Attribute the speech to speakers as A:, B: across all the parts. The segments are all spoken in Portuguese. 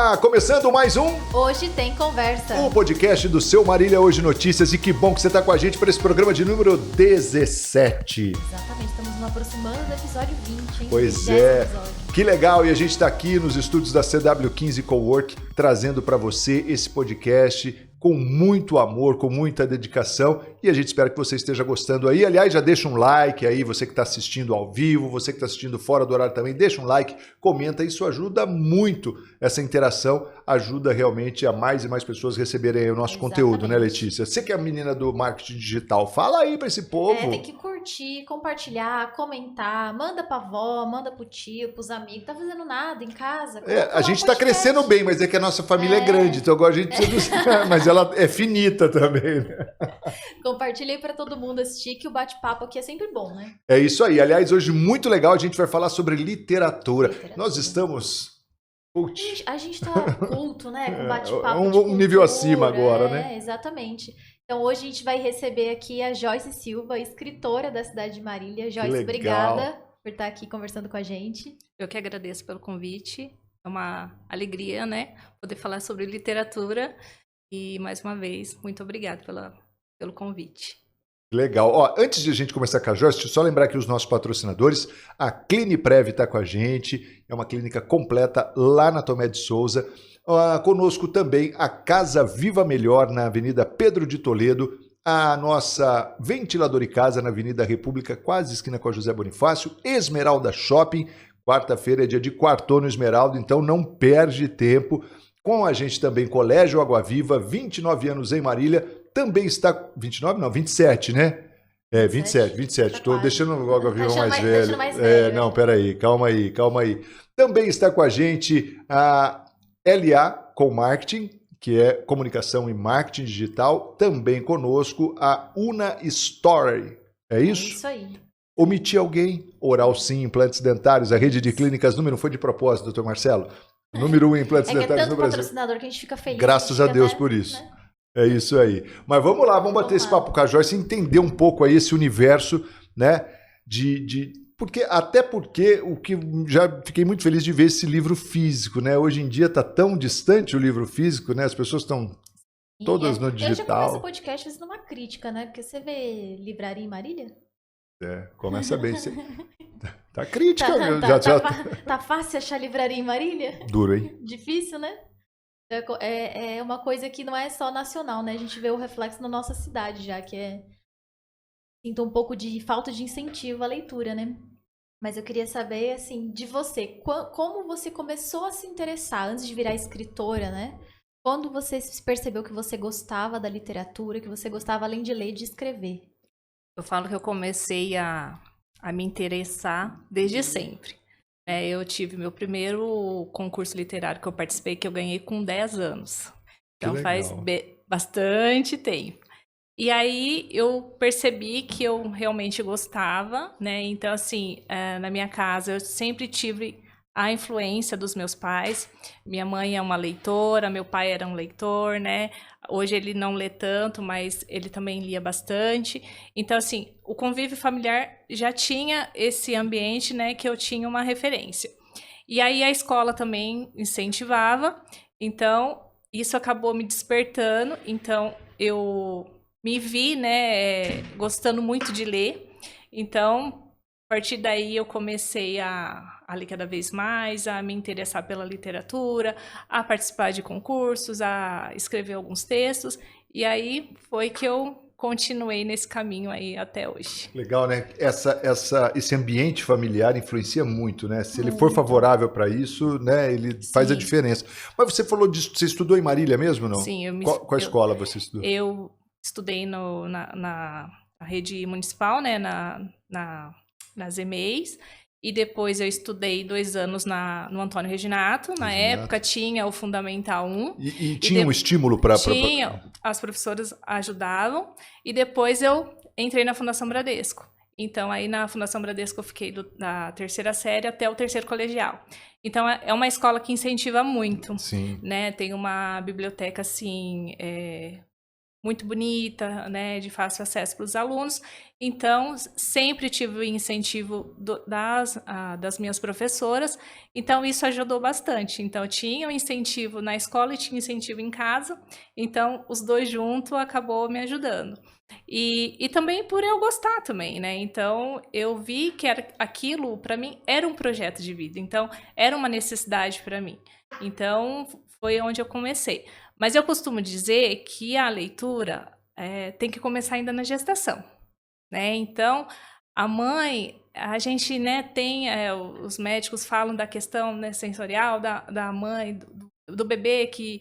A: Olá, começando mais um
B: Hoje Tem Conversa.
A: O podcast do Seu Marília Hoje Notícias. E que bom que você está com a gente para esse programa de número 17.
B: Exatamente, estamos nos aproximando do episódio 20, hein?
A: Pois é,
B: episódio.
A: Que legal. E a gente está aqui nos estúdios da CW15 Cowork, trazendo para você esse podcast com muito amor, com muita dedicação, e a gente espera que você esteja gostando aí. Aliás, já deixa um like aí, você que está assistindo ao vivo, você que está assistindo fora do horário também, deixa um like, comenta, isso ajuda muito, essa interação ajuda realmente a mais e mais pessoas receberem aí o nosso conteúdo, né, Letícia? Você que é a menina do marketing digital, fala aí para esse povo.
B: Tem que curtir, compartilhar, comentar, manda pra avó, manda pro tio, pros amigos, tá fazendo nada em casa.
A: A gente tá crescendo bem, mas é que a nossa família é grande, então agora a gente precisa... Mas ela é finita também, né?
B: Compartilha aí pra todo mundo assistir, que o bate-papo aqui é sempre bom, né?
A: É isso aí. Aliás, hoje muito legal, a gente vai falar sobre literatura. Nós estamos...
B: A gente tá culto, né? Com bate-papo
A: um nível acima agora, né?
B: Exatamente. Então hoje a gente vai receber aqui a Joyce Silva, escritora da cidade de Marília. Joyce, obrigada por estar aqui conversando com a gente.
C: Eu que agradeço pelo convite. É uma alegria, né? Poder falar sobre literatura. E, mais uma vez, muito obrigada pelo convite.
A: Legal. Ó, antes de a gente começar com a Joyce, deixa eu só lembrar que os nossos patrocinadores, a Cliniprev está com a gente, é uma clínica completa lá na Tomé de Souza. Conosco também a Casa Viva Melhor, na Avenida Pedro de Toledo, a nossa Ventilador e Casa, na Avenida República, quase esquina com a José Bonifácio, Esmeralda Shopping, quarta-feira é dia de quartô no Esmeralda, então não perde tempo. Com a gente também Colégio Água Viva, 29 anos em Marília, também está... 29 não, 27, né? 27. Estou deixando o Água Viva mais velho. Não, peraí, calma aí. Também está com a gente a LA com Marketing, que é Comunicação e Marketing Digital. Também conosco a Una Story. É isso?
B: É isso aí.
A: Omiti alguém? Oral Sim, implantes dentários, a rede de clínicas número... Foi de propósito, doutor Marcelo? Número 1 em implantes dentários no Brasil.
B: É patrocinador que a gente fica feliz.
A: Graças a Deus por isso. Né? É isso aí. Mas vamos lá, vamos bater esse papo com a Joyce e entender um pouco aí esse universo, né? Até porque o que já fiquei muito feliz de ver esse livro físico, né? Hoje em dia está tão distante o livro físico, né? As pessoas estão todas no digital.
B: Eu já começo o podcast fazendo uma crítica, né? Porque você vê livraria em Marília?
A: Começa bem. Tá crítica.
B: Tá fácil achar livraria em Marília?
A: Duro, hein?
B: Difícil, né? É uma coisa que não é só nacional, né? A gente vê o reflexo na nossa cidade já, que é... Sinto um pouco de falta de incentivo à leitura, né? Mas eu queria saber, assim, de você. Como você começou a se interessar antes de virar escritora, né? Quando você percebeu que você gostava da literatura, que você gostava, além de ler, de escrever?
C: Eu falo que eu comecei a me interessar desde sempre. Eu tive meu primeiro concurso literário que eu participei, que eu ganhei com 10 anos. Então faz bastante tempo. E aí eu percebi que eu realmente gostava, né? Então, assim, na minha casa eu sempre tive a influência dos meus pais. Minha mãe é uma leitora, meu pai era um leitor, né? Hoje ele não lê tanto, mas ele também lia bastante. Então, assim, o convívio familiar já tinha esse ambiente, né, que eu tinha uma referência. E aí a escola também incentivava, então isso acabou me despertando. Então, eu me vi, né, gostando muito de ler. Então, a partir daí eu comecei a ler cada vez mais, a me interessar pela literatura, a participar de concursos, a escrever alguns textos. E aí foi que eu continuei nesse caminho aí até hoje.
A: Legal, né? Esse ambiente familiar influencia muito, né? Se ele for favorável para isso, né, ele faz a diferença. Mas você falou disso, você estudou em Marília mesmo, não?
C: Sim.
A: Qual escola você estudou?
C: Eu estudei na rede municipal, né, nas EMEIs, e depois eu estudei 2 anos no Antônio Reginato. Na época tinha o Fundamental 1.
A: E tinha um estímulo para...
C: Tinha, as professoras ajudavam, e depois eu entrei na Fundação Bradesco. Então, aí na Fundação Bradesco eu fiquei da 3ª série até o 3º colegial. Então, é uma escola que incentiva muito.
A: Sim.
C: Né? Tem uma biblioteca, assim, muito bonita, né, de fácil acesso para os alunos. Então, sempre tive o incentivo das minhas professoras, então isso ajudou bastante. Então, tinha o incentivo na escola e tinha incentivo em casa, então os dois juntos acabou me ajudando. E também por eu gostar também, né? Então, eu vi que aquilo, para mim, era um projeto de vida, então, era uma necessidade para mim. Então, foi onde eu comecei. Mas eu costumo dizer que a leitura tem que começar ainda na gestação, né? Então, a mãe, a gente, né, tem, os médicos falam da questão, né, sensorial da mãe, do bebê que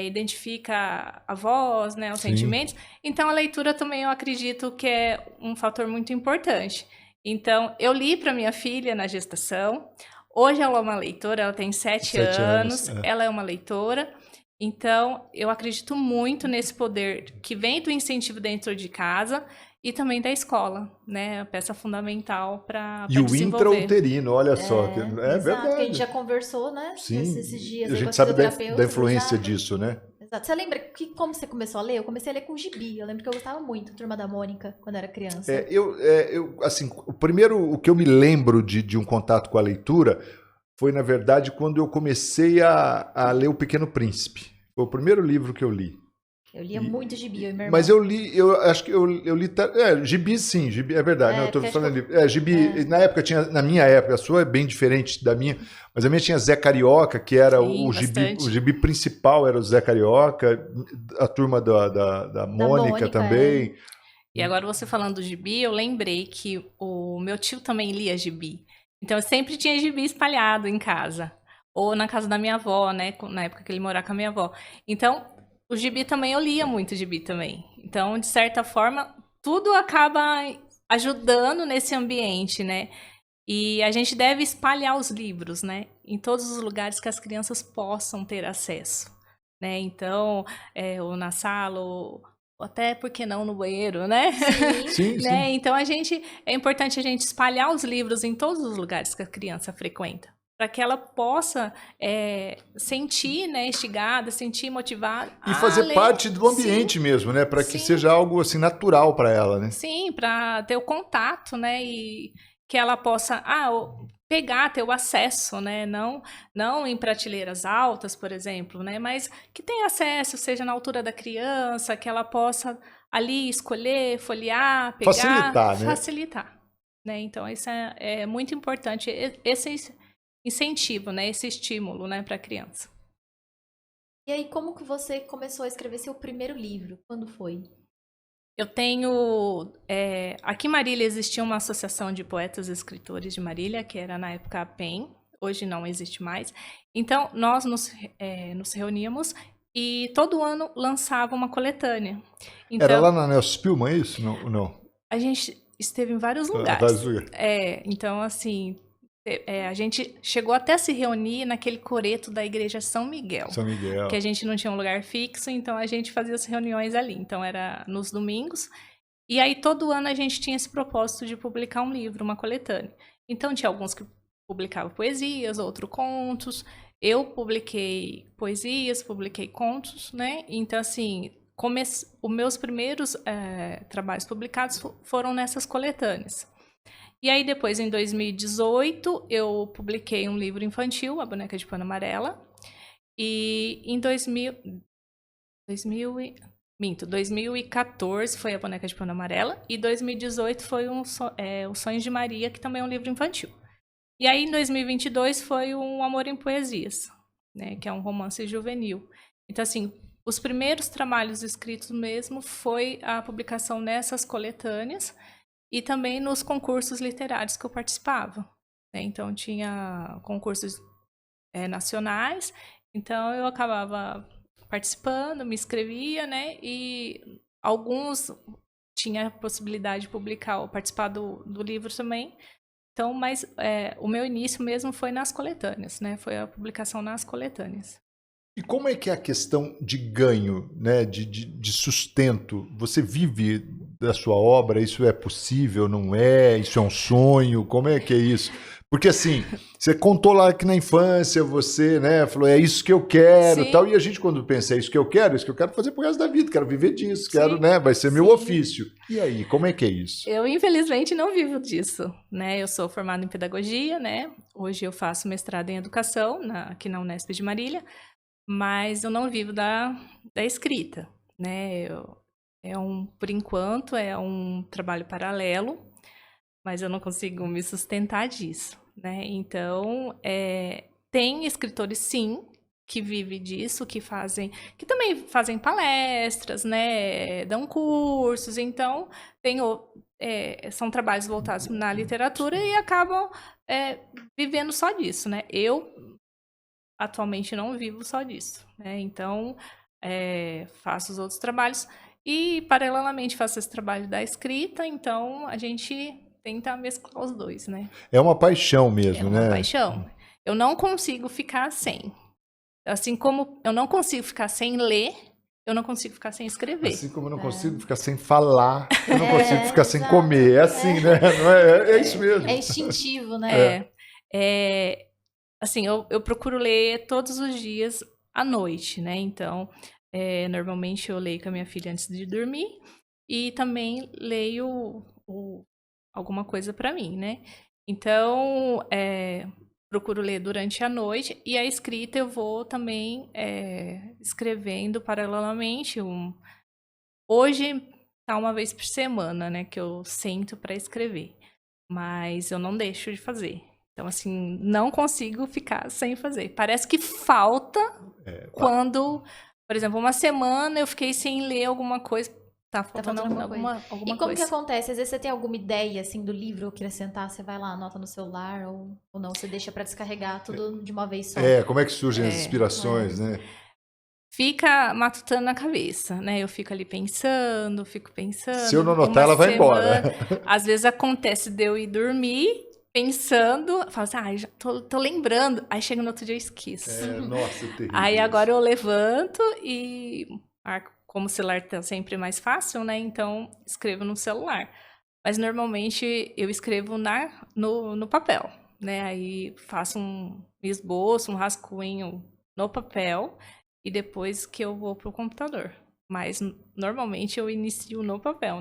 C: identifica a voz, né, os
A: Sim.
C: sentimentos. Então, a leitura também eu acredito que é um fator muito importante. Então, eu li para minha filha na gestação. Hoje ela é uma leitora, ela tem 7 anos, ela é uma leitora. Então, eu acredito muito nesse poder que vem do incentivo dentro de casa e também da escola, né? A peça fundamental para desenvolver.
A: E o intrauterino, olha só. É
B: exato,
A: verdade.
B: que a gente já conversou, né?
A: Sim,
B: esses dias
A: a
B: aí com
A: gente
B: as
A: sabe da
B: fisioterapeutas,
A: influência
B: exato.
A: disso, né?
B: Exato. Você lembra como você começou a ler? Eu comecei a ler com gibi. Eu lembro que eu gostava muito, Turma da Mônica, quando era criança.
A: Assim, o que eu me lembro de um contato com a leitura foi, na verdade, quando eu comecei a ler O Pequeno Príncipe. Foi o primeiro livro que eu li.
B: Eu lia muito gibi, eu e minha irmã.
A: Mas eu acho que eu li... gibi sim, gibi, é verdade. Não, eu tô falando livro. Gibi, na época tinha... Na minha época, a sua é bem diferente da minha, mas a minha tinha Zé Carioca, que era o gibi principal, era o Zé Carioca, a turma da Mônica também.
C: E agora você falando do gibi, eu lembrei que o meu tio também lia gibi. Então eu sempre tinha gibi espalhado em casa. Ou na casa da minha avó, né? Na época que ele morava com a minha avó. Então, o gibi também, eu lia muito gibi também. Então, de certa forma, tudo acaba ajudando nesse ambiente, né? E a gente deve espalhar os livros, né? Em todos os lugares que as crianças possam ter acesso, né? Então, ou na sala, ou até, por que não, no banheiro, né?
A: Sim,
C: né?
A: sim.
C: Então, é importante a gente espalhar os livros em todos os lugares que a criança frequenta, para que ela possa sentir, né, instigada, sentir motivada.
A: E fazer parte do ambiente mesmo, né? Para que seja algo assim natural para ela, né?
C: Sim, para ter o contato, né? E que ela possa pegar, ter o acesso, né? Não em prateleiras altas, por exemplo, né? Mas que tenha acesso, seja na altura da criança, que ela possa ali escolher, folhear, pegar.
A: Facilitar, né?
C: Facilitar. Né? Então, isso é muito importante. Esse incentivo, né? Esse estímulo, né, para a criança.
B: E aí, como que você começou a escrever seu primeiro livro? Quando foi?
C: Eu tenho... aqui em Marília existia uma associação de poetas e escritores de Marília, que era na época a PEN, hoje não existe mais. Então, nós nos reuníamos e todo ano lançava uma coletânea. Então,
A: era lá na Nelson Spillman, é isso? Não.
C: A gente esteve em vários lugares.
A: lugares.
C: Então, assim... a gente chegou até a se reunir naquele coreto da igreja São Miguel.
A: São Miguel.
C: Que a gente não tinha um lugar fixo, então a gente fazia as reuniões ali. Então era nos domingos. E aí todo ano a gente tinha esse propósito de publicar um livro, uma coletânea. Então tinha alguns que publicavam poesias, outros contos. Eu publiquei poesias, publiquei contos, né? Então assim, os meus primeiros trabalhos publicados foram nessas coletâneas. E aí depois, em 2018, eu publiquei um livro infantil, A Boneca de Pano Amarela. E em 2014 foi A Boneca de Pano Amarela. E 2018 foi Os Sonhos de Maria, que também é um livro infantil. E aí em 2022 foi um Amor em Poesias, né, que é um romance juvenil. Então assim, os primeiros trabalhos escritos mesmo foi a publicação nessas coletâneas. E também nos concursos literários que eu participava. Né? Então, tinha concursos nacionais, então eu acabava participando, me inscrevia, né? E alguns tinha a possibilidade de publicar ou participar do livro também. Então, mas o meu início mesmo foi nas coletâneas, né? Foi a publicação nas coletâneas.
A: E como é que é a questão de ganho, né? De sustento? Você vive da sua obra? Isso é possível, não é? Isso é um sonho? Como é que é isso? Porque assim, você contou lá que na infância você, né, falou, é isso que eu quero,
C: Sim.
A: tal, e a gente quando pensa, é isso que eu quero fazer pro resto da vida, quero viver disso, quero,
C: Sim.
A: né, vai ser meu
C: Sim.
A: ofício. E aí, como é que é isso?
C: Eu, infelizmente, não vivo disso, né? Eu sou formada em pedagogia, né? Hoje eu faço mestrado em educação aqui na Unesp de Marília, mas eu não vivo da escrita, né? Por enquanto, é um trabalho paralelo, mas eu não consigo me sustentar disso, né? Então, tem escritores, sim, que vivem disso, que também fazem palestras, né? Dão cursos, então são trabalhos voltados na literatura e acabam vivendo só disso, né? Eu atualmente não vivo só disso, né? Então faço os outros trabalhos e paralelamente faço esse trabalho da escrita, então a gente tenta mesclar os dois, né?
A: É uma paixão mesmo,
C: É uma
A: né?
C: paixão. Eu não consigo ficar sem. Assim como eu não consigo ficar sem ler, eu não consigo ficar sem escrever.
A: Assim como eu não consigo ficar sem falar, eu não consigo ficar sem
B: exato.
A: comer. É assim, né? Não é isso mesmo.
B: É instintivo, né?
C: Assim, eu procuro ler todos os dias à noite, né? Então, normalmente eu leio com a minha filha antes de dormir e também leio alguma coisa para mim, né? Então, procuro ler durante a noite e a escrita eu vou também escrevendo paralelamente. Hoje tá uma vez por semana, né, que eu sento para escrever, mas eu não deixo de fazer. Então, assim, não consigo ficar sem fazer. Parece que falta quando, por exemplo, uma semana eu fiquei sem ler alguma coisa. Tá faltando alguma
B: E como
C: coisa.
B: que acontece? Às vezes você tem alguma ideia, assim, do livro ou querer sentar, você vai lá, anota no celular ou não, você deixa pra descarregar tudo de uma vez só.
A: Como é que surgem as inspirações, né?
C: Fica matutando na cabeça, né? Eu fico ali pensando,
A: Se eu não anotar, ela vai embora.
C: Às vezes acontece de eu ir dormir pensando, falo assim, já tô lembrando. Aí chega no outro dia eu esqueço.
A: Nossa, é terrível.
C: Aí agora eu levanto e como o celular tá sempre mais fácil, né? Então escrevo no celular. Mas normalmente eu escrevo no papel, né? Aí faço um esboço, um rascunho no papel e depois que eu vou pro computador. Mas normalmente eu inicio no papel,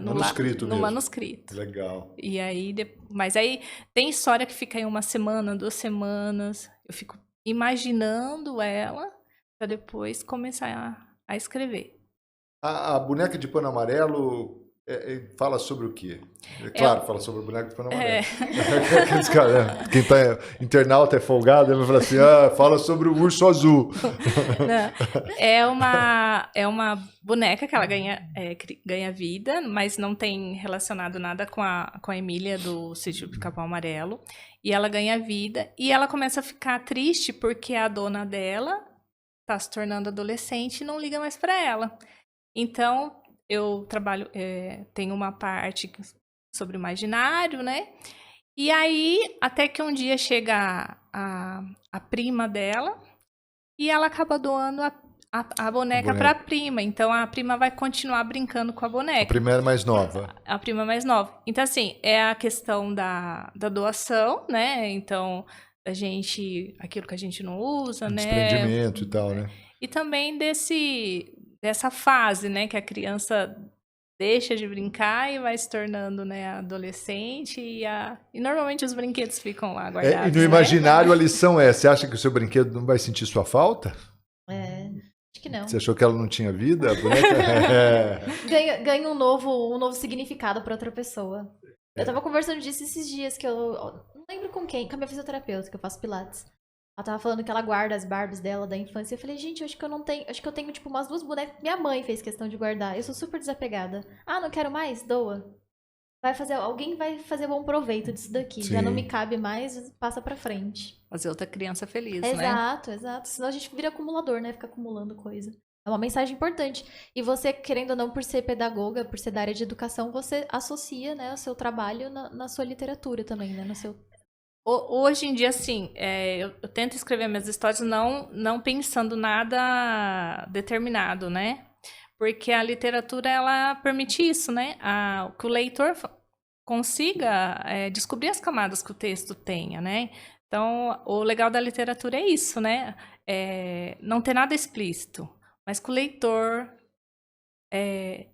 A: manuscrito
C: no
A: mesmo.
C: manuscrito.
A: Legal.
C: E aí, mas aí tem história que fica em 1 semana, 2 semanas. Eu fico imaginando ela para depois começar a escrever.
A: A boneca de pano amarelo fala sobre o quê? Claro, fala sobre a boneca de pano amarelo. Aqueles caras, quem tá internauta é folgado, ele vai falar assim, fala sobre o urso azul.
C: Não, é uma boneca que ela ganha vida, mas não tem relacionado nada com a Emília do Sítio do Pica-Pau Amarelo. E ela ganha vida e ela começa a ficar triste porque a dona dela tá se tornando adolescente e não liga mais para ela. Então, eu trabalho, tenho uma parte sobre o imaginário, né? E aí, até que um dia chega a prima dela e ela acaba doando a boneca para a prima. Então, a prima vai continuar brincando com a boneca.
A: A prima é mais nova.
C: A prima mais nova. Então, assim, é a questão da doação, né? Então, aquilo que a gente não usa, né?
A: Desprendimento e tal, né?
C: E também dessa fase, né, que a criança deixa de brincar e vai se tornando, né, adolescente e normalmente os brinquedos ficam lá guardados.
A: E no imaginário a lição você acha que o seu brinquedo não vai sentir sua falta?
B: Acho que não.
A: Você achou que ela não tinha vida? A boneca?
B: Ganha um novo significado para outra pessoa. Eu tava conversando disso esses dias que eu não lembro com quem, com a minha fisioterapeuta, que eu faço pilates. Ela tava falando que ela guarda as Barbies dela da infância. Eu falei, gente, eu acho que eu não tenho. Acho que eu tenho, tipo, umas 2 bonecas que minha mãe fez questão de guardar. Eu sou super desapegada. Ah, não quero mais? Doa. Alguém vai fazer bom proveito disso daqui.
A: Sim.
B: Já não me cabe mais, passa pra frente.
C: Fazer outra criança feliz,
B: Exato, exato. Senão a gente vira acumulador, né? Fica acumulando coisa. É uma mensagem importante. E você, querendo ou não, por ser pedagoga, por ser da área de educação, você associa, né, o seu trabalho na sua literatura também, né? No seu...
C: Hoje em dia, assim, eu tento escrever minhas histórias não pensando nada determinado, né? Porque a literatura, ela permite isso, né? Que o leitor consiga descobrir as camadas que o texto tenha, né? Então, o legal da literatura é isso, né? Não ter nada explícito, mas que o leitor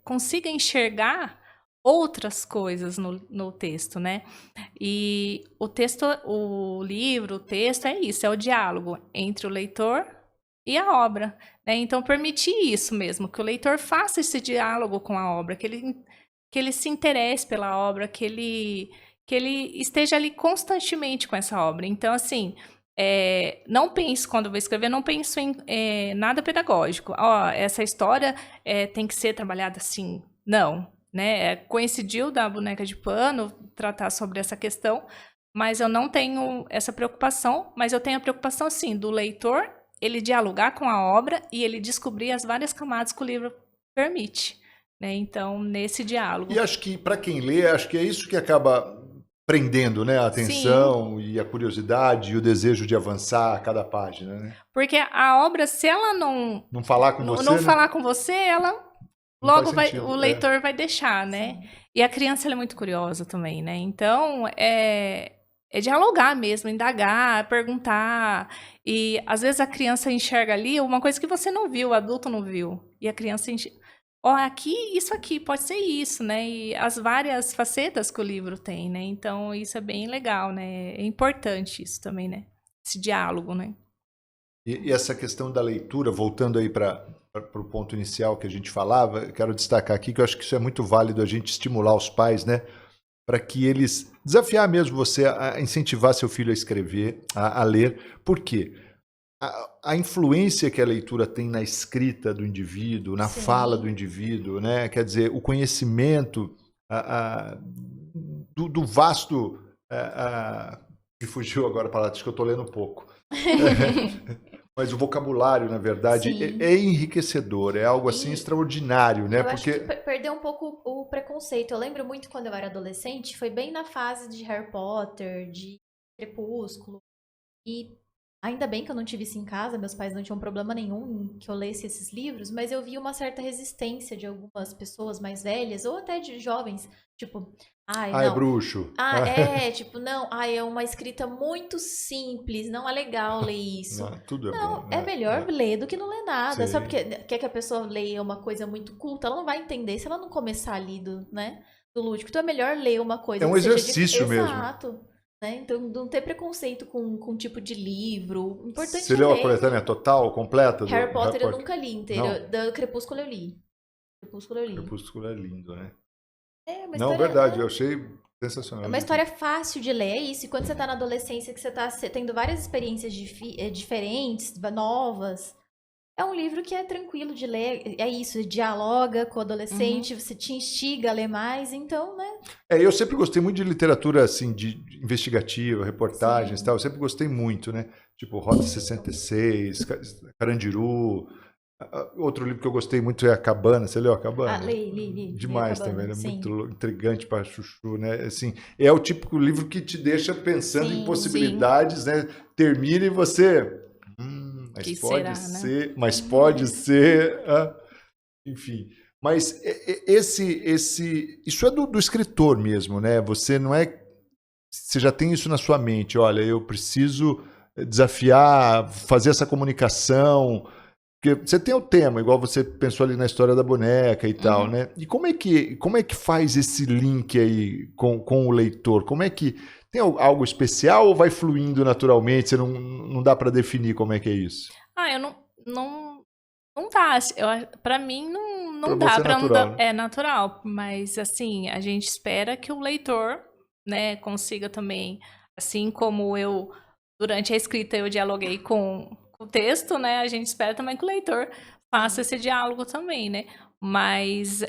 C: consiga enxergar outras coisas no texto, né? E o livro, o texto é isso, é o diálogo entre o leitor e a obra, né? Então, permitir isso mesmo, que o leitor faça esse diálogo com a obra, que ele se interesse pela obra, que ele esteja ali constantemente com essa obra. Então, assim, não penso, quando eu vou escrever, não penso em nada pedagógico. Essa história tem que ser trabalhada assim. Não, né? Coincidiu da Boneca de Pano tratar sobre essa questão, mas eu não tenho essa preocupação, mas eu tenho a preocupação, sim, do leitor, ele dialogar com a obra e ele descobrir as várias camadas que o livro permite, né? Então, nesse diálogo.
A: E acho que, para quem lê, acho que é isso que acaba prendendo, né, a atenção e a curiosidade e o desejo de avançar a cada página, né?
C: Porque a obra, se ela não
A: falar com você,
C: não
A: né?
C: falar com você, ela
A: Não
C: logo
A: faz sentido,
C: o leitor vai deixar, né?
B: Sim.
C: E a criança, ela é muito curiosa também, né? Então, é dialogar mesmo, indagar, perguntar. E às vezes a criança enxerga ali uma coisa que você não viu, o adulto não viu. E a criança enxerga, isso aqui, pode ser isso, né? E as várias facetas que o livro tem, né? Então, isso é bem legal, né? É importante isso também, né? Esse diálogo, né?
A: E essa questão da leitura, voltando aí para o ponto inicial que a gente falava, eu quero destacar aqui que eu acho que isso é muito válido a gente estimular os pais, né? Para que eles desafiar mesmo você a incentivar seu filho a escrever, a ler. Por quê? A influência que a leitura tem na escrita do indivíduo, na
B: Sim.
A: fala do indivíduo, né? Quer dizer, o conhecimento do vasto... me fugiu agora a palavra, acho que eu estou lendo um pouco. Mas o vocabulário, na verdade, é enriquecedor, é algo assim extraordinário, né?
B: Eu acho que perdeu um pouco o preconceito. Eu lembro muito quando eu era adolescente, foi bem na fase de Harry Potter, de Crepúsculo. E ainda bem que eu não tive isso em casa, meus pais não tinham problema nenhum em que eu lesse esses livros, mas eu vi uma certa resistência de algumas pessoas mais velhas, ou até de jovens, tipo, não.
A: É bruxo.
B: Tipo, não, é uma escrita muito simples, não é legal ler isso.
A: Não, tudo é
B: Não,
A: bom.
B: é melhor ler do que não ler nada.
A: Sim.
B: Só porque quer que a pessoa leia uma coisa muito culta, ela não vai entender se ela não começar ali do lúdico. Então é melhor ler uma coisa
A: É um
B: que seja
A: exercício mesmo.
B: Exato. Né? Então não ter preconceito com tipo de livro. O importante
A: Você
B: é
A: leu a
B: ler.
A: coletânea total, completa?
B: Harry Potter eu nunca li inteiro.
A: Não.
B: Da Crepúsculo eu li.
A: Crepúsculo é lindo, né?
B: Uma
A: não,
B: história,
A: verdade, eu achei sensacional.
B: É uma história fácil de ler, é isso. E quando você tá na adolescência, que você tá tendo várias experiências diferentes, novas, é um livro que é tranquilo de ler. É isso, dialoga com o adolescente, você te instiga a ler mais, então, né?
A: Eu sempre gostei muito de literatura, assim, de investigativa, reportagens e tal. Eu sempre gostei muito, né? Tipo, Rota 66, Carandiru. Outro livro que eu gostei muito é A Cabana. Você leu A Cabana?
B: Li.
A: Demais
B: li A Cabana,
A: também, né?
B: sim.
A: Muito intrigante para chuchu, né? Assim, é o típico livro que te deixa pensando em possibilidades, né? Termina e você... mas
C: que
A: pode
C: será,
A: ser,
C: né?
A: mas pode ser... enfim... Mas isso é do escritor mesmo, né? Você não é... Você já tem isso na sua mente. Olha, eu preciso desafiar, fazer essa comunicação... Porque você tem o tema, igual você pensou ali na história da boneca e tal, né? E como é que faz esse link aí com o leitor? Como é que... Tem algo especial ou vai fluindo naturalmente? Você não dá para definir como é que é isso?
C: Eu não dá. Para mim, não
A: Pra
C: dá.
A: você é natural, né?
C: É natural. Mas, assim, a gente espera que o leitor, né, consiga também, assim como eu, durante a escrita, eu dialoguei com o texto, né? A gente espera também que o leitor faça esse diálogo também, né? Mas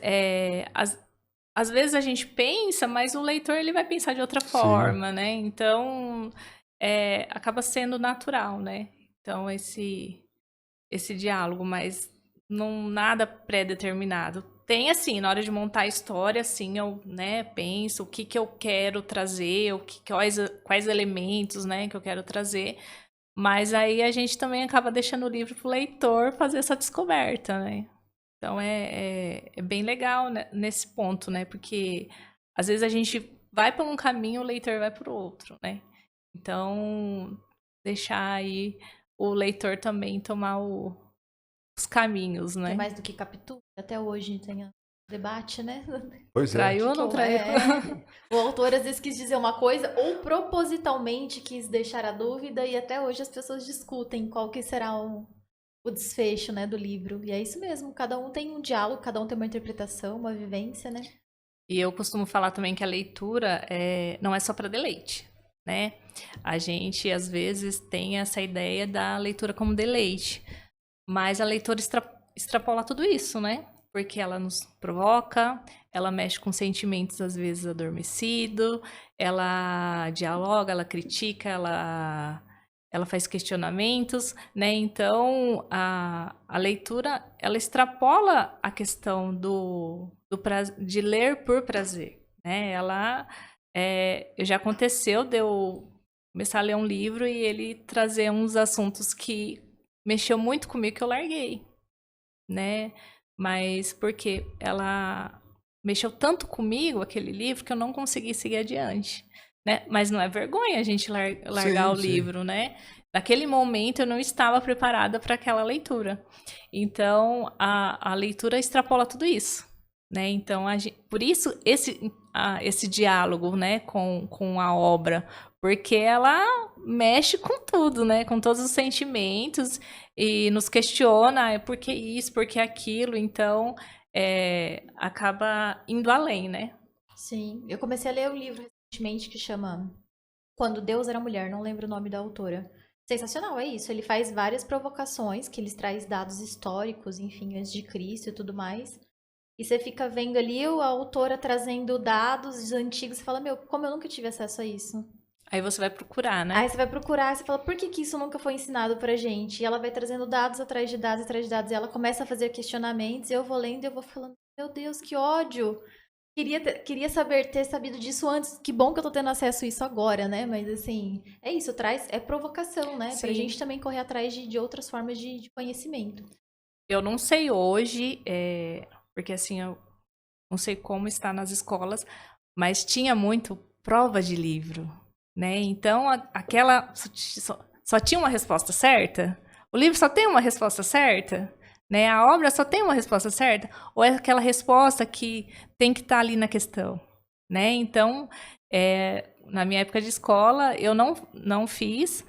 C: às vezes a gente pensa, mas o leitor ele vai pensar de outra forma, né? Então acaba sendo natural, né? Então esse diálogo, mas não nada pré-determinado. Tem assim, na hora de montar a história, assim, eu, né, penso o que eu quero trazer, quais elementos, né, que eu quero trazer. Mas aí a gente também acaba deixando o livro para o leitor fazer essa descoberta, né? Então é bem legal, né, nesse ponto, né? Porque às vezes a gente vai por um caminho, o leitor vai por outro, né? Então, deixar aí o leitor também tomar os caminhos,
B: Que é
C: né?
B: mais do que captura. Até hoje tem debate, né?
A: Pois é.
C: Traiu ou não traiu?
B: O autor às vezes quis dizer uma coisa ou propositalmente quis deixar a dúvida e até hoje as pessoas discutem qual que será o desfecho, né, do livro. E é isso mesmo, cada um tem um diálogo, cada um tem uma interpretação, uma vivência, né?
C: E eu costumo falar também que a leitura não é só para deleite, né? A gente, às vezes, tem essa ideia da leitura como deleite, mas a leitura extrapola tudo isso, né? Porque ela nos provoca, ela mexe com sentimentos, às vezes, adormecidos, ela dialoga, ela critica, ela faz questionamentos, né? Então, a leitura, ela extrapola a questão de ler por prazer, né? Já aconteceu de eu começar a ler um livro e ele trazer uns assuntos que mexeu muito comigo que eu larguei, né? Mas porque ela mexeu tanto comigo, aquele livro, que eu não consegui seguir adiante, né? Mas não é vergonha a gente largar o livro, né? Naquele momento eu não estava preparada para aquela leitura. Então, a leitura extrapola tudo isso, né? Então, por isso esse diálogo, né, com a obra, porque ela mexe com tudo, né? Com todos os sentimentos e nos questiona por que isso, por que aquilo. Então, acaba indo além, né?
B: Sim, eu comecei a ler um livro recentemente que chama Quando Deus Era Mulher, não lembro o nome da autora. Sensacional, é isso. Ele faz várias provocações, que ele traz dados históricos, enfim, antes de Cristo e tudo mais. E você fica vendo ali a autora trazendo dados antigos e fala, meu, como eu nunca tive acesso a isso?
C: Aí você vai procurar, né?
B: Aí você vai procurar e você fala, por que isso nunca foi ensinado pra gente? E ela vai trazendo dados atrás de dados atrás de dados. E ela começa a fazer questionamentos, e eu vou lendo e eu vou falando, meu Deus, que ódio! Queria ter sabido disso antes. Que bom que eu tô tendo acesso a isso agora, né? Mas assim, é isso, é provocação, né? Pra
C: Sim.
B: gente também correr atrás de outras formas de conhecimento.
C: Eu não sei hoje, porque assim, eu não sei como está nas escolas, mas tinha muito prova de livro, né? Então, aquela só tinha uma resposta certa? O livro só tem uma resposta certa? Né? A obra só tem uma resposta certa? Ou é aquela resposta que tem que estar ali na questão? Né? Então, na minha época de escola, eu não fiz,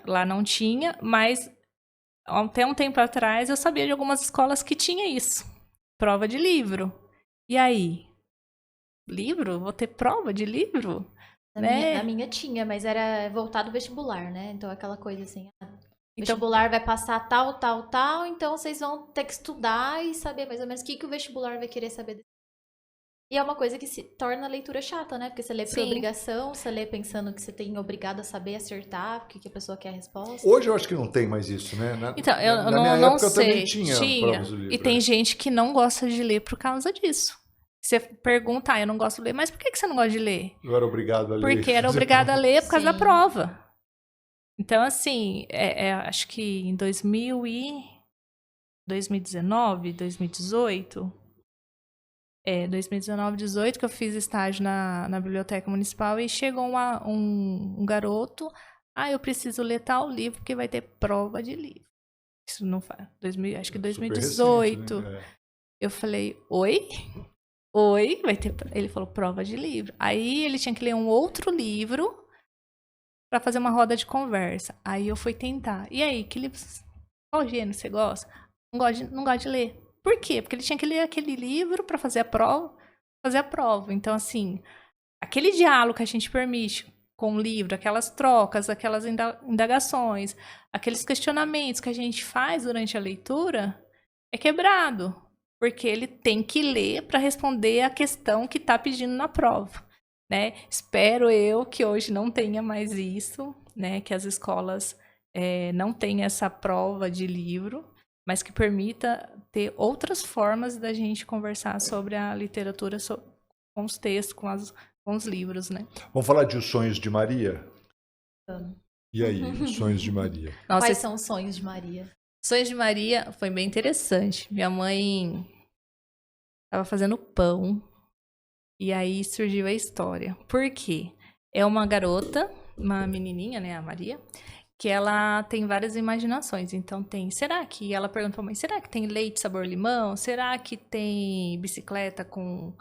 C: lá não tinha, mas até um tempo atrás eu sabia de algumas escolas que tinha isso. Prova de livro. E aí? Livro? Vou ter prova de livro?
B: Na minha tinha, mas era voltado ao vestibular, né? Então aquela coisa assim, vestibular vai passar tal, tal, tal, então vocês vão ter que estudar e saber mais ou menos o que o vestibular vai querer saber. E é uma coisa que se torna a leitura chata, né? Porque você lê por obrigação, você lê pensando que você tem obrigado a saber acertar, porque que a pessoa quer a resposta.
A: Hoje eu acho que não tem mais isso, né?
C: Então, eu
A: na minha
C: não
A: época
C: sei.
A: eu também tinha provas do livro.
C: E tem gente que não gosta de ler por causa disso. Você pergunta, eu não gosto de ler, mas por que você não gosta de ler?
A: Eu era obrigado a ler.
C: Porque era obrigado a ler por causa da
B: Sim.
C: prova. Então, assim, acho que em 2019, 2018... 2019, 2018, que eu fiz estágio na Biblioteca Municipal e chegou um garoto, eu preciso ler tal livro porque vai ter prova de livro. Isso não faz, acho que 2018. Recente, né? Eu falei, oi? Oi? Vai ter... Ele falou, prova de livro. Aí ele tinha que ler um outro livro para fazer uma roda de conversa. Aí eu fui tentar. E aí, que livro? Qual gênero você gosta? Não gosto de ler. Por quê? Porque ele tinha que ler aquele livro para fazer a prova. Então, assim, aquele diálogo que a gente permite com o livro, aquelas trocas, aquelas indagações, aqueles questionamentos que a gente faz durante a leitura, é quebrado. Porque ele tem que ler para responder a questão que está pedindo na prova. Né? Espero eu que hoje não tenha mais isso, né? Que as escolas não tenham essa prova de livro, mas que permita ter outras formas da gente conversar sobre a literatura, com os textos, com os livros, né?
A: Vamos falar de Os Sonhos de Maria? E aí, Os Sonhos de Maria?
B: Nossa, quais são os sonhos de Maria?
C: Sonhos de Maria foi bem interessante. Minha mãe estava fazendo pão e aí surgiu a história. Por quê? É uma garota, uma menininha, né, a Maria, que ela tem várias imaginações. Então ela pergunta pra mãe, será que tem leite sabor limão? Será que tem bicicleta com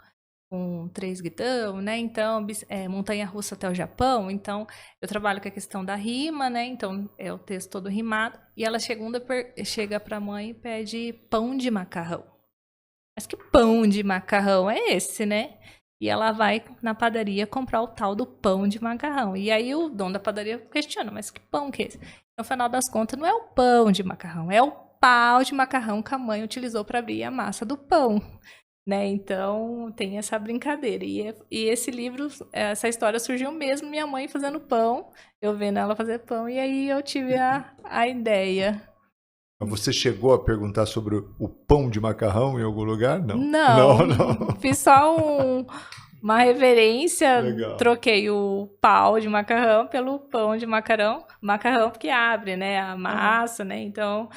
C: 3 guidão, né? Então, montanha-russa até o Japão. Então, eu trabalho com a questão da rima, né? Então, é o texto todo rimado. E ela chega pra mãe e pede pão de macarrão. Mas que pão de macarrão é esse, né? E ela vai na padaria comprar o tal do pão de macarrão. E aí o dono da padaria questiona, mas que pão que é esse? No final das contas, não é o pão de macarrão, é o pau de macarrão que a mãe utilizou para abrir a massa do pão. Né? Então, tem essa brincadeira. E esse livro, essa história surgiu mesmo minha mãe fazendo pão, eu vendo ela fazer pão, e aí eu tive a ideia.
A: Você chegou a perguntar sobre o pão de macarrão em algum lugar? Não.
C: Não. Fiz só uma reverência,
A: Legal.
C: Troquei o pau de macarrão pelo pão de macarrão porque abre, né, a massa, né, então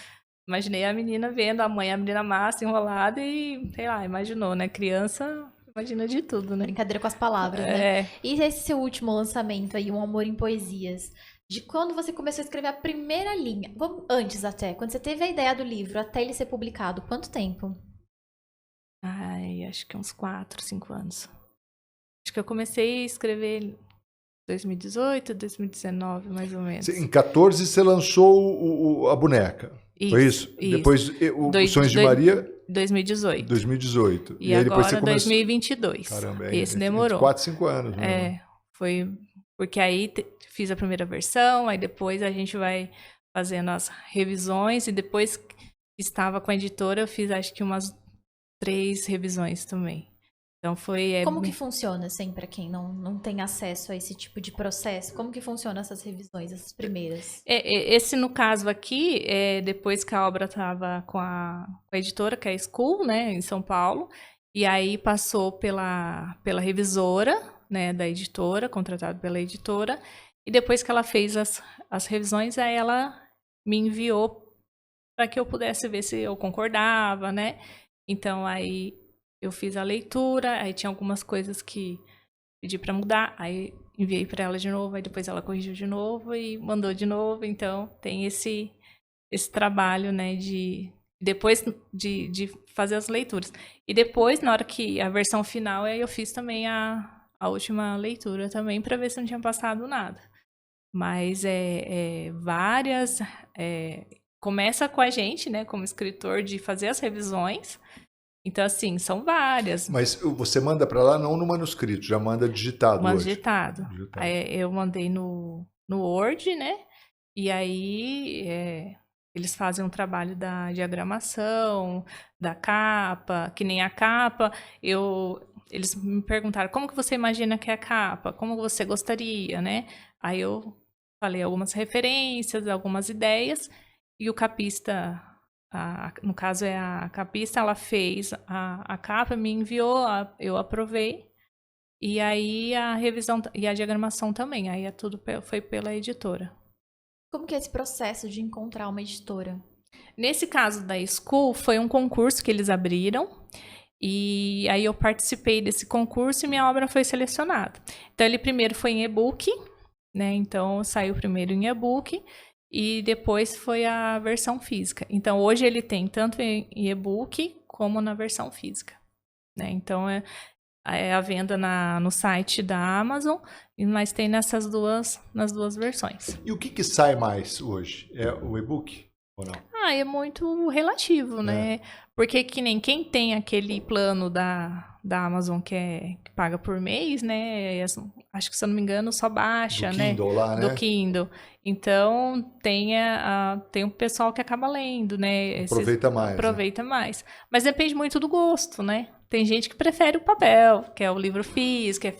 C: imaginei a menina vendo a mãe abrindo a massa enrolada e, sei lá, imaginou, né, criança imagina de tudo, né.
B: Brincadeira com as palavras, né? E esse seu último lançamento aí, Um Amor em Poesias, de quando você começou a escrever a primeira linha, antes até, quando você teve a ideia do livro, até ele ser publicado, quanto tempo?
C: Ai, acho que uns 4, 5 anos. Acho que eu comecei a escrever em 2018, 2019, mais ou menos.
A: Em 14 você lançou a boneca, foi isso? Depois o Sonhos de Maria...
C: 2018.
A: 2018.
C: E aí depois agora 2022.
A: Caramba,
C: esse demorou.
A: 4, 5 anos. Né?
C: Foi... Porque aí fiz a primeira versão, aí depois a gente vai fazendo as revisões, e depois que estava com a editora, eu fiz acho que umas 3 revisões também. Então foi...
B: Como que funciona, assim, para quem não tem acesso a esse tipo de processo? Como que funcionam essas revisões, essas primeiras?
C: Esse, no caso aqui, depois que a obra estava com a editora, que é a School, né, em São Paulo, e aí passou pela revisora, né, da editora, contratado pela editora, e depois que ela fez as revisões, aí ela me enviou para que eu pudesse ver se eu concordava, né? Então, aí eu fiz a leitura, aí tinha algumas coisas que pedi para mudar, aí enviei para ela de novo, aí depois ela corrigiu de novo e mandou de novo. Então, tem esse trabalho, né, depois de fazer as leituras. E depois, na hora que a versão final, aí eu fiz também a última leitura também, para ver se não tinha passado nada. Mas várias... começa com a gente, né, como escritor, de fazer as revisões. Então, assim, são várias.
A: Mas você manda para lá não no manuscrito, já manda digitado hoje?
C: Digitado. Aí eu mandei no Word, né? E aí eles fazem um trabalho da diagramação, da capa, que nem a capa. Eles me perguntaram, como que você imagina que é a capa? Como você gostaria, né? Aí eu falei algumas referências, algumas ideias, e o capista... no caso a capista, ela fez a capa, me enviou, eu aprovei, e aí a revisão e a diagramação também, aí tudo foi pela editora.
B: Como que é esse processo de encontrar uma editora?
C: Nesse caso da School, foi um concurso que eles abriram, e aí eu participei desse concurso e minha obra foi selecionada. Então ele primeiro foi em e-book, né? Então saiu primeiro em e-book, e depois foi a versão física. Então, hoje ele tem tanto em e-book como na versão física. Né? Então, é a venda no site da Amazon, mas tem nas duas versões.
A: E o que sai mais hoje? É o e-book ou não?
C: É muito relativo, né? Porque que nem quem tem aquele plano da Amazon que paga por mês, né? Acho que, se eu não me engano, só baixa,
A: do
C: né?
A: Kindle lá, né?
C: Do Kindle. Então, tem um pessoal que acaba lendo, né?
A: Aproveita
C: mais. Mas depende muito do gosto, né? Tem gente que prefere o papel, quer o livro físico, quer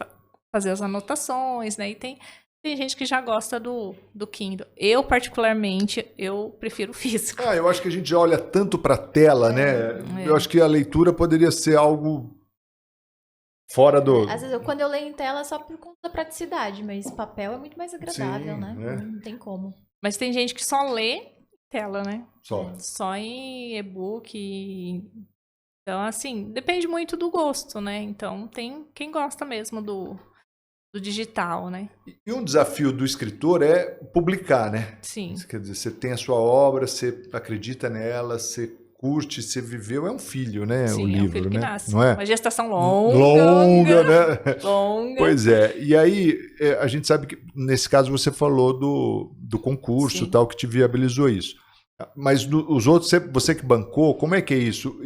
C: fazer as anotações, né? E tem gente que já gosta do Kindle. Eu, particularmente, eu prefiro o físico.
A: Eu acho que a gente já olha tanto para a tela, né? Eu acho que a leitura poderia ser algo fora do...
B: Às vezes, quando eu leio em tela, é só por conta da praticidade, mas papel é muito mais agradável, né? Não tem como.
C: Mas tem gente que só lê tela, né?
A: Só.
C: Só em e-book. Então, assim, depende muito do gosto, né? Então, tem quem gosta mesmo do digital, né?
A: E um desafio do escritor é publicar, né?
C: Sim.
A: Isso quer dizer, você tem a sua obra, você acredita nela, você curte, você viveu, é um filho, né?
C: Sim,
A: o livro,
C: é um filho que
A: né?
C: nasce.
A: Não é?
C: Uma gestação longa.
A: Longa, né?
C: Longa.
A: Pois é. E aí, a gente sabe que, nesse caso, você falou do concurso
C: Sim.
A: tal, que te viabilizou isso. Mas os outros, você que bancou, como é que é isso?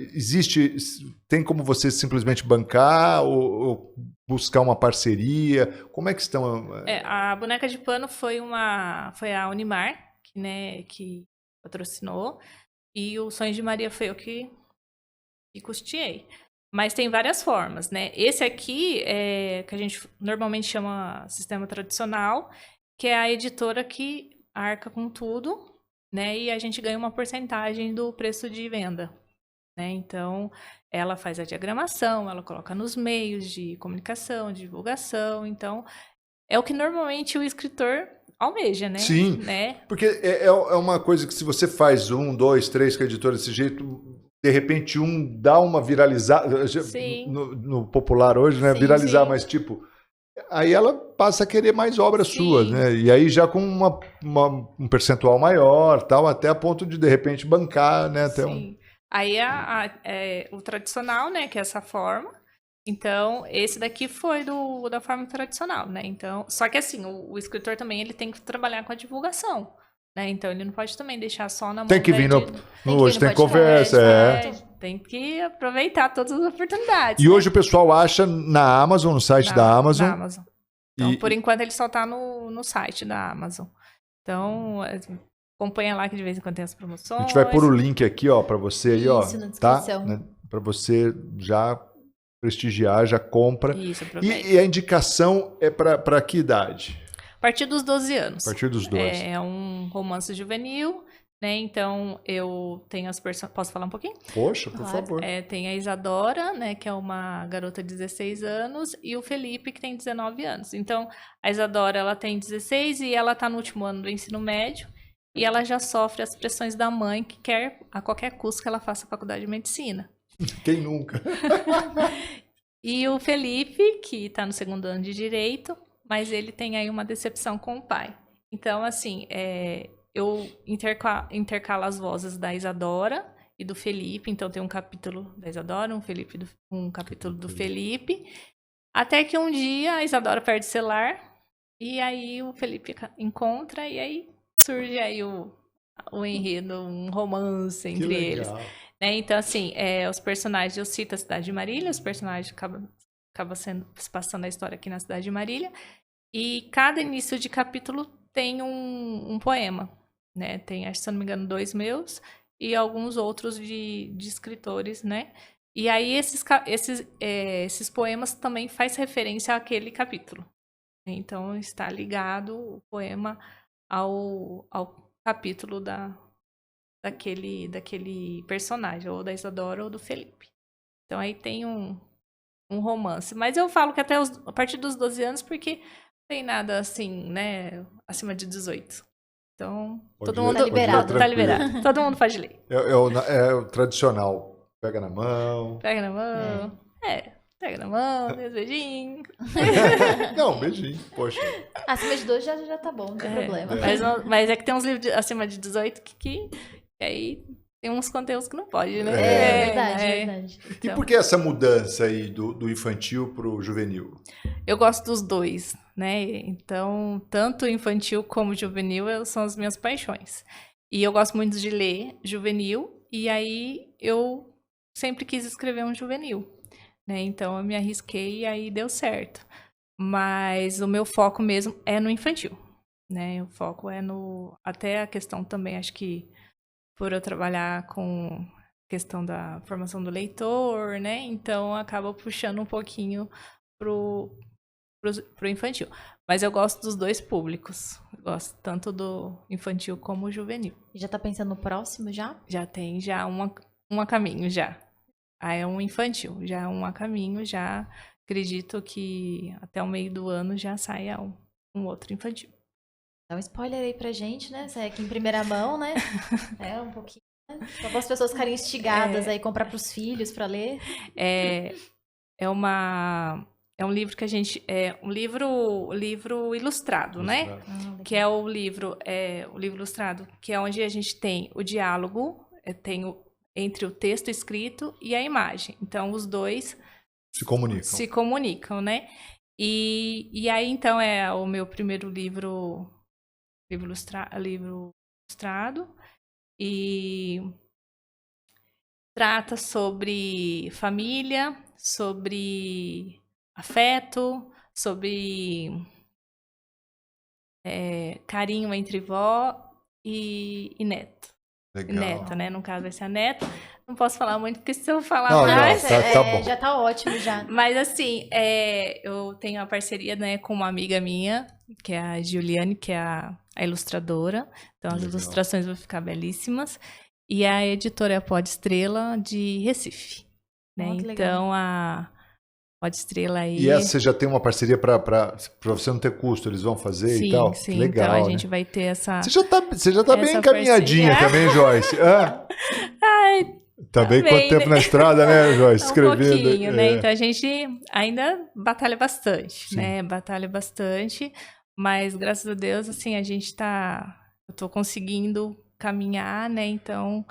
A: Tem como você simplesmente bancar ou buscar uma parceria? Como é que estão?
C: A boneca de pano foi a Unimar, que patrocinou, e o Sonho de Maria foi eu que custeei. Mas tem várias formas, né? Esse aqui é que a gente normalmente chama sistema tradicional, que é a editora que arca com tudo, né? E a gente ganha uma porcentagem do preço de venda, né? Então, ela faz a diagramação, ela coloca nos meios de comunicação, de divulgação. Então, é o que normalmente o escritor almeja, né?
A: Sim,
C: né?
A: porque é uma coisa que se você faz 1, 2, 3 com a editora desse jeito, de repente dá uma viralizada,
C: Sim.
A: no popular hoje, né?
B: Sim,
A: Viralizar,
C: sim.
A: mas tipo, aí ela passa a querer mais obras
C: Sim.
A: suas, né? E aí já com um percentual maior, tal, até a ponto de repente bancar, né? Até
C: Sim. Aí o tradicional, né, que é essa forma. Então, esse daqui foi da forma tradicional, né? Então, só que assim, o escritor também ele tem que trabalhar com a divulgação, né? Então, ele não pode também deixar só na mão
A: Tem que vir hoje tem conversa,
C: tem que aproveitar todas as oportunidades.
A: E
C: né?
A: hoje o pessoal acha na Amazon, no site da Amazon.
C: Na Amazon. Então, por enquanto, ele só tá no site da Amazon. Então, acompanha lá que de vez em quando tem as promoções.
A: A gente vai pôr o link aqui, ó, para você aí, ó,
B: Isso, na descrição.
A: tá? Né? Para você já prestigiar, já compra.
C: Isso, aproveita.
A: E a indicação é para que idade?
C: A partir dos 12 anos.
A: A partir dos 12.
C: É um romance juvenil, né? Então, eu tenho as personagens... Posso falar um pouquinho?
A: Poxa, por
B: Claro.
A: favor.
C: Tem a Isadora, né? Que é uma garota de 16 anos. E o Felipe, que tem 19 anos. Então, a Isadora, ela tem 16 e ela tá no último ano do ensino médio. E ela já sofre as pressões da mãe, que quer, a qualquer custo, que ela faça a faculdade de medicina.
A: Quem nunca?
C: E o Felipe, que tá no segundo ano de Direito, mas ele tem aí uma decepção com o pai. Então, assim, eu intercalo as vozes da Isadora e do Felipe. Então, tem um capítulo da Isadora, um capítulo do Felipe. Até que um dia a Isadora perde o celular e aí o Felipe encontra e aí surge aí o enredo, um romance entre eles. Né? Então, assim, os personagens, eu cito a cidade de Marília, os personagens acabam passando a história aqui na cidade de Marília. E cada início de capítulo tem um poema, né? Tem, acho que se eu não me engano, 2 meus e alguns outros de escritores, né? E aí esses poemas também faz referência àquele capítulo. Então está ligado o poema ao capítulo daquele personagem, ou da Isadora ou do Felipe. Então aí tem um romance. Mas eu falo que até a partir dos 12 anos, porque tem nada assim, né, acima de 18. Então, todo mundo
B: Tá liberado.
C: tá liberado. Todo mundo faz lei.
A: É o tradicional. Pega na mão.
C: Pega na mão. Pega na mão, dê beijinho.
A: Não, beijinho. Poxa.
B: Acima de 2 já tá bom, não tem problema.
C: Mas é que tem uns livros acima de 18 que aí tem uns conteúdos que não pode, né?
B: É verdade.
A: E por que essa mudança aí do infantil pro juvenil?
C: Eu gosto dos dois, né? Então, tanto infantil como juvenil são as minhas paixões. E eu gosto muito de ler juvenil, e aí eu sempre quis escrever um juvenil, né? Então, eu me arrisquei e aí deu certo. Mas o meu foco mesmo é no infantil, né? O foco é até a questão também, acho que por eu trabalhar com a questão da formação do leitor, né? Então, acaba puxando um pouquinho pro infantil. Mas eu gosto dos dois públicos. Eu gosto tanto do infantil como o juvenil.
B: Já tá pensando no próximo já?
C: Já tem um a caminho já. Aí é um infantil, já é um a caminho, já acredito que até o meio do ano já saia um outro infantil.
B: Dá um spoiler aí pra gente, né? Sai aqui em primeira mão, né? É, um pouquinho. Né? Só para as pessoas ficarem instigadas aí, comprar pros filhos pra ler.
C: É um livro que a gente... É um livro ilustrado, né? Que é o livro ilustrado, que é onde a gente tem o diálogo, entre o texto escrito e a imagem. Então, os dois se comunicam, né? E aí, então, é o meu primeiro livro ilustrado. E trata sobre família, sobre afeto, sobre carinho entre vó e neto.
A: Legal.
C: Neta, né? No caso vai ser a neta. Não posso falar muito, porque se eu falar
A: Não,
C: mais...
A: tá bom.
B: Já tá ótimo, já.
C: Mas assim, eu tenho uma parceria, né, com uma amiga minha, que é a Juliane, que é a ilustradora. Então as ilustrações vão ficar belíssimas. E a editora é a Pod Estrela, de Recife. Né? Então a Pod Estrela aí...
A: E essa você já tem uma parceria para você não ter custo, eles vão fazer e tal?
C: Sim,
A: legal,
C: então a
A: né?
C: gente vai ter essa...
A: Você já tá bem encaminhadinha também, Joyce.
C: Ai,
A: também
C: bem,
A: quanto tempo na estrada, né, Joyce? Escrevendo.
C: Um pouquinho, né? Então a gente ainda batalha bastante, né? Batalha bastante, mas graças a Deus, assim, eu tô conseguindo caminhar, né? Então,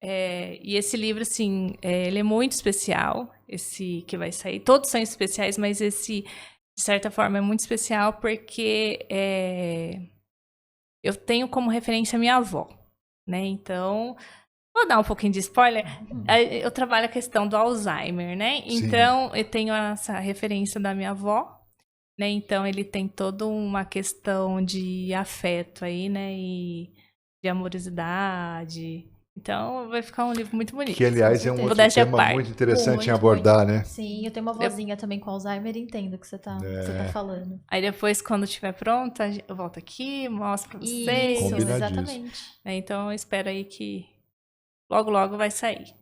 C: e esse livro, assim, ele é muito especial, esse que vai sair. Todos são especiais, mas esse, de certa forma, é muito especial porque eu tenho como referência a minha avó, né? Então, vou dar um pouquinho de spoiler. Eu trabalho a questão do Alzheimer, né? Então, eu tenho essa referência da minha avó, né? Então, ele tem toda uma questão de afeto aí, né? E de amorosidade. Então, vai ficar um livro muito bonito.
A: Que, aliás, é um outro tema muito interessante em abordar, né?
B: Sim, eu tenho uma vozinha também com Alzheimer e entendo o que você tá falando.
C: Aí depois, quando estiver pronta, eu volto aqui, mostro pra vocês.
B: Isso, exatamente.
C: Então, eu espero aí que logo, logo vai sair.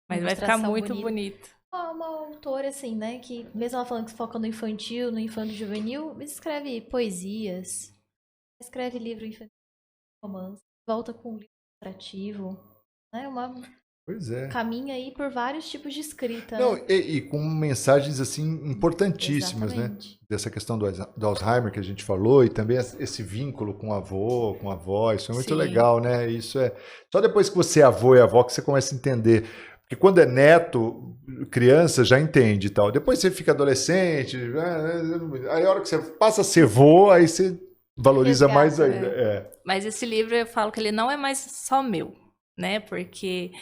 C: Mas vai ficar muito bonito.
B: Uma autora, assim, né, que mesmo ela falando que foca no infantil, no infanto-juvenil, escreve poesias, escreve livro infantil, romance, volta com um livro ilustrativo, né,
A: Pois é.
B: Caminha aí por vários tipos de escrita.
A: Não,
B: né?
A: e com mensagens, assim, importantíssimas,
B: Exatamente.
A: né? Dessa questão do Alzheimer que a gente falou, e também esse vínculo com o avô, com a avó, isso é muito legal, né? Isso é... Só depois que você é avô e avó que você começa a entender. Porque quando é neto, criança já entende e tal. Depois você fica adolescente, aí a hora que você passa a ser vô, aí você valoriza mais ainda.
C: Mas esse livro eu falo que ele não é mais só meu, né? Porque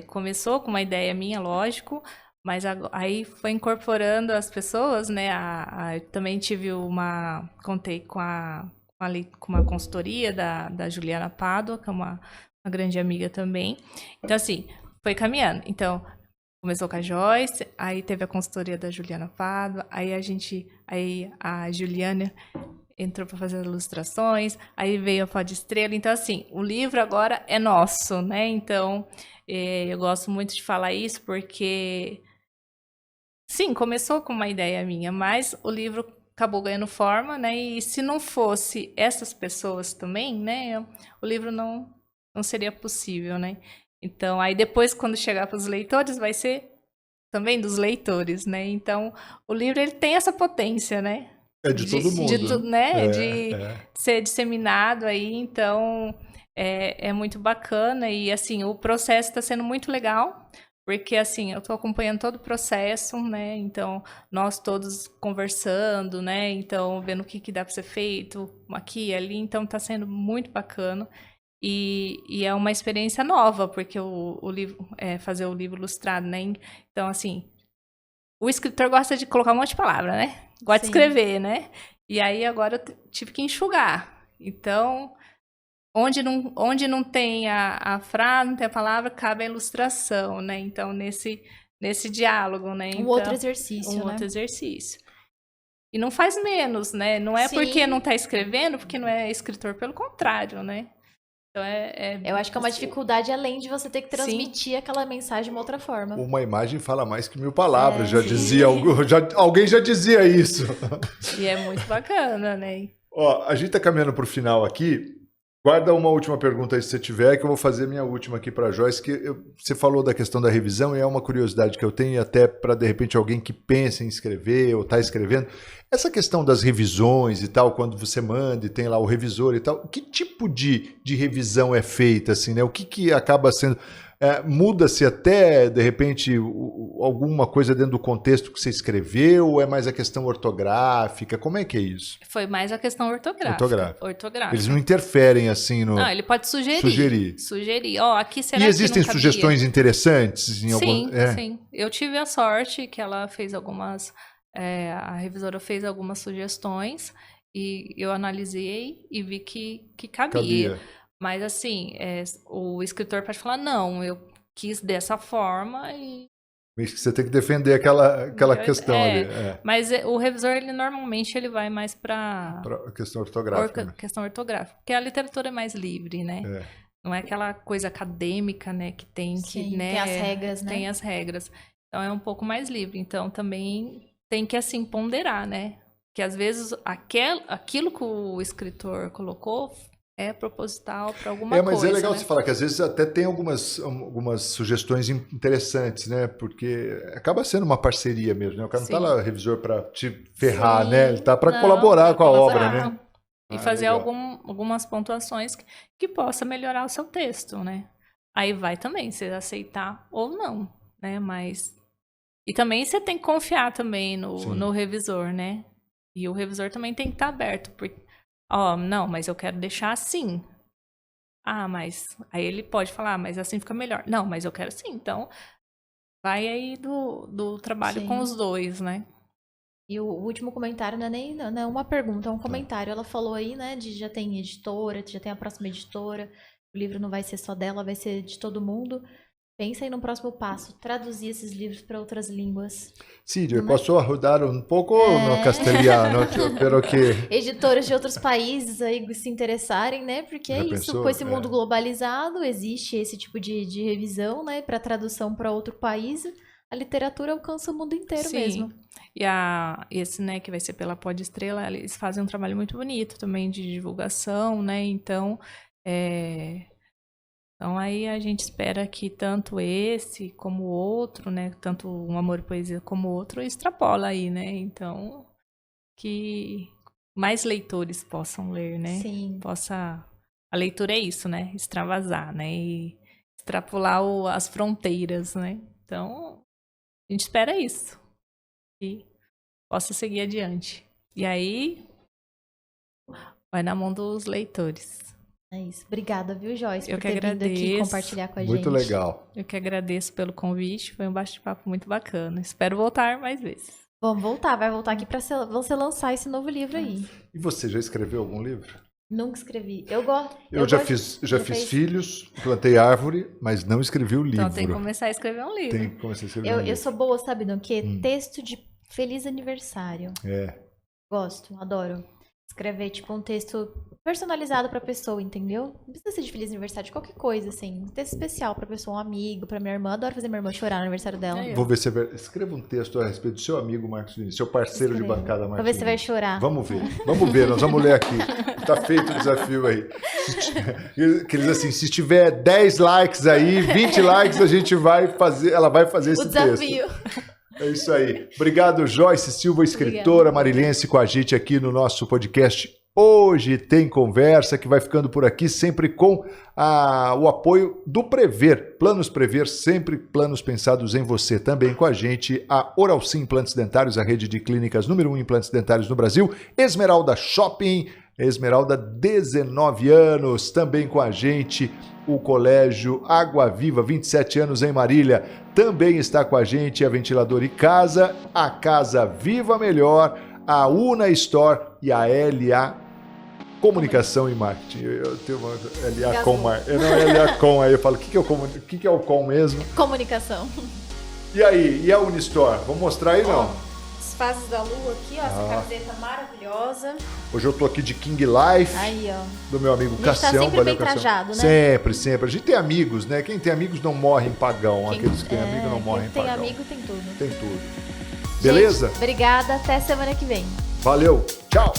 C: começou com uma ideia minha, lógico, mas aí foi incorporando as pessoas, né? Eu também contei com uma consultoria da Juliana Pádua, que é uma grande amiga também. Então, assim, foi caminhando. Então, começou com a Joyce, aí teve a consultoria da Juliana Pádua, aí a Juliana entrou para fazer as ilustrações, aí veio a Pod Estrela. Então, assim, o livro agora é nosso, né? Então, eu gosto muito de falar isso porque, sim, começou com uma ideia minha, mas o livro acabou ganhando forma, né? E se não fosse essas pessoas também, né? O livro não seria possível, né? Então, aí depois, quando chegar para os leitores, vai ser também dos leitores, né? Então, o livro, ele tem essa potência, né?
A: É de todo mundo.
C: De ser disseminado aí, então é muito bacana e assim, o processo está sendo muito legal, porque assim, eu estou acompanhando todo o processo, né, então nós todos conversando, né, então vendo o que dá para ser feito aqui e ali, então está sendo muito bacana e é uma experiência nova, porque o livro, fazer o livro ilustrado, né, então assim, o escritor gosta de colocar um monte de palavra, né? Gosta de escrever, né? E aí agora eu tive que enxugar. Então, onde não tem a frase, não tem a palavra, cabe a ilustração, né? Então, nesse diálogo, né? Então,
B: outro exercício,
C: outro exercício. E não faz menos, né? Não é porque não está escrevendo, porque não é escritor, pelo contrário, né? Então
B: eu acho que é uma dificuldade além de você ter que transmitir aquela mensagem de uma outra forma.
A: Uma imagem fala mais que 1000 palavras, dizia alguém já dizia isso.
C: E é muito bacana, né?
A: Ó, a gente tá caminhando pro final aqui. Guarda uma última pergunta aí se você tiver, que eu vou fazer minha última aqui para Joyce, você falou da questão da revisão e é uma curiosidade que eu tenho até para, de repente, alguém que pensa em escrever ou está escrevendo. Essa questão das revisões e tal, quando você manda e tem lá o revisor e tal, que tipo de revisão é feita, assim, né? O que acaba sendo... muda-se até, de repente, alguma coisa dentro do contexto que você escreveu, ou é mais a questão ortográfica? Como é que é isso?
C: Foi mais a questão ortográfica. Eles
A: não interferem assim no...
C: Não, ele pode sugerir. Ó, aqui será
A: que existem
C: não cabia?
A: sugestões interessantes?
C: Sim. Eu tive a sorte que ela fez algumas... a revisora fez algumas sugestões e eu analisei e vi que cabia. Mas, assim, o escritor pode falar, não, eu quis dessa forma e...
A: Você tem que defender aquela questão ali.
C: Mas o revisor, normalmente, ele vai mais para...
A: a questão ortográfica.
C: Questão ortográfica. Porque a literatura é mais livre, né? Não é aquela coisa acadêmica, né? Que tem que... né,
B: tem as regras, né?
C: Tem as regras. Então, é um pouco mais livre. Então, também tem que, assim, ponderar, né? Que, às vezes, aquilo que o escritor colocou... é proposital para alguma coisa.
A: Mas é legal, né? Você falar que às vezes até tem algumas sugestões interessantes, né? Porque acaba sendo uma parceria mesmo, né? O cara não está lá, revisor, para te ferrar, né? Ele está para colaborar com a obra, né?
C: E fazer algumas pontuações que possa melhorar o seu texto, né? Aí vai também, você aceitar ou não, né? Mas... E também você tem que confiar também no revisor, né? E o revisor também tem que estar aberto, porque não, mas eu quero deixar assim. Mas... Aí ele pode falar, mas assim fica melhor. Não, mas eu quero assim. Então, vai aí do trabalho com os dois, né?
B: E o último comentário não é uma pergunta, é um comentário. Ela falou aí, né, já tem editora, já tem a próxima editora. O livro não vai ser só dela, vai ser de todo mundo. Pensa aí no próximo passo, traduzir esses livros para outras línguas.
A: Sim, eu posso ajudar um pouco no castelhano, pero que...
B: Editoras de outros países aí se interessarem, né? Porque é isso, com esse mundo globalizado, existe esse tipo de revisão, né? Para tradução para outro país, a literatura alcança o mundo inteiro mesmo.
C: E esse, né, que vai ser pela Pod Estrela, eles fazem um trabalho muito bonito também de divulgação, né? Então, Então, aí a gente espera que tanto esse como o outro, né? Tanto Um Amor e Poesia como o outro, extrapola aí, né? Então, que mais leitores possam ler, né?
B: Sim.
C: A leitura é isso, né? Extravasar, né? E extrapolar as fronteiras, né? Então, a gente espera isso. Que possa seguir adiante. E aí, vai na mão dos leitores.
B: É isso. Obrigada, viu, Joyce,
C: por ter vindo
B: aqui compartilhar com a gente.
A: Muito legal.
C: Eu que agradeço pelo convite, foi um bate-papo muito bacana. Espero voltar mais vezes.
B: Vamos voltar, vai voltar aqui para você lançar esse novo livro aí.
A: E você já escreveu algum livro?
B: Nunca escrevi. Eu gosto.
A: Eu já fiz filhos, plantei árvore, mas não escrevi o livro.
C: Então tem que começar a escrever um livro.
A: Tem que começar a escrever um livro.
B: Eu sou boa, sabe no quê? Texto de feliz aniversário. Gosto, adoro. Escrever, tipo, um texto personalizado pra pessoa, entendeu? Não precisa ser de feliz aniversário, de qualquer coisa, assim. Um texto especial pra pessoa, um amigo, pra minha irmã. Adoro fazer minha irmã chorar no aniversário dela.
A: Vou ver se escreva um texto a respeito do seu amigo Marcos Vinícius, seu parceiro de bancada Marcos Vinícius.
B: Vou ver se você vai chorar.
A: Vamos ver, nós vamos ler aqui. Tá feito o desafio aí. Quer dizer assim, se tiver 10 likes aí, 20 likes, a gente vai fazer, ela vai fazer esse
B: desafio.
A: Texto. É isso aí. Obrigado, Joyce Silva, escritora marilhense, com a gente aqui no nosso podcast Hoje Tem Conversa, que vai ficando por aqui, sempre com o apoio do Prever. Planos Prever, sempre planos pensados em você. Também com a gente a Oralsim Implantes Dentários, a rede de clínicas número 1 em implantes dentários no Brasil. Esmeralda Shopping, Esmeralda, 19 anos. Também com a gente o Colégio Água Viva, 27 anos em Marília. Também está com a gente a Ventilador e Casa, a Casa Viva Melhor, a Una Store e a LA Comunicação e Marketing. Eu tenho uma LA Com, não é LA Com, aí eu falo, o que é o Com mesmo?
B: Comunicação.
A: E aí, e a Unistore? Vamos mostrar aí, não?
B: As fases da lua aqui, ó, essa camiseta maravilhosa.
A: Hoje eu tô aqui de King Life,
B: aí, ó,
A: do meu amigo Cassião.
B: A gente tá sempre bem
A: Cassião.
B: trajado, né?
A: Sempre. A gente tem amigos, né? Quem tem amigos não morre em pagão. Aqueles que têm amigos não morrem em pagão.
B: Quem tem amigo tem tudo.
A: Tem tudo. Beleza?
B: Gente, obrigada, até semana que vem.
A: Valeu, tchau!